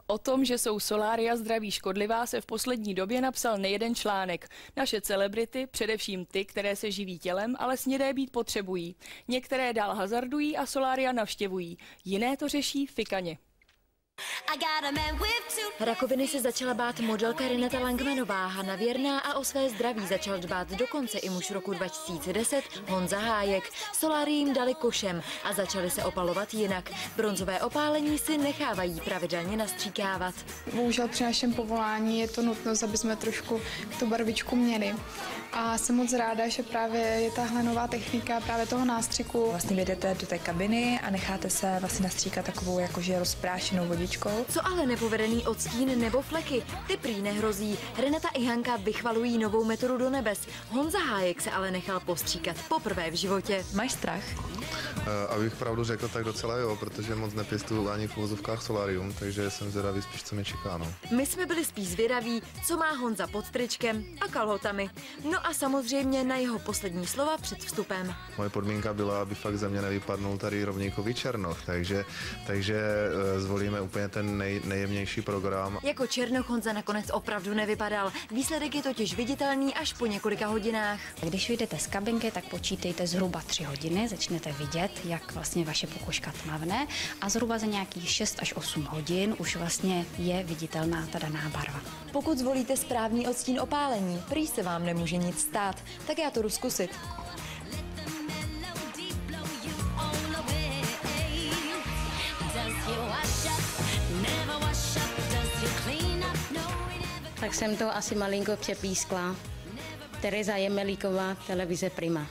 O tom, že jsou solária zdraví škodlivá, se v poslední době napsal nejeden článek. Naše celebrity, především ty, které se živí tělem, ale snědé být potřebují. Některé dál hazardují a solária navštěvují. Jiné to řeší fikaně. Rakoviny se začala bát modelka Renata Langmanová, Hana Věrná a o své zdraví začal dbát dokonce i muž roku 2010 Honza Hájek. Solárii jim dali košem a začali se opalovat jinak. Bronzové opálení si nechávají pravidelně nastříkávat. Bohužel při našem povolání je to nutnost, aby jsme trošku tu barvičku měli. A jsem moc ráda, že právě je tahle nová technika právě toho nástřiku. Vlastně vyjdete do té kabiny a necháte se vlastně nastříkat takovou jakože rozprášenou vodičkou. Co ale nepovedený odstín nebo fleky, ty prý nehrozí. Renata i Hanka vychvalují novou metodu do nebes. Honza Hájek se ale nechal postříkat poprvé v životě. Máš strach? Abych pravdu řekl, tak docela jo, protože moc nepěstuju ani v uvozovkách solárium, takže jsem zvědavý spíš, co mě čeká. No. My jsme byli spíš zvědaví, co má Honza pod tričkem a kalhotami. No a samozřejmě na jeho poslední slova před vstupem. Moje podmínka byla, aby fakt ze mě nevypadnul tady rovníkový černoch, takže zvolíme úplně ten nejjemnější program. Jako černoch Honza nakonec opravdu nevypadal. Výsledek je totiž viditelný až po několika hodinách. Když vyjdete z kabinky, tak počítejte zhruba 3 hodiny, začnete vidět, jak vlastně vaše pokožka tmavne a zhruba za nějakých 6 až 8 hodin už vlastně je viditelná ta daná barva. Pokud zvolíte správný odstín opálení, prý se vám nemůže nic stát, tak já to jdu zkusit. Tak jsem to asi malinko přepískla. Tereza Jemelíková, televize Prima.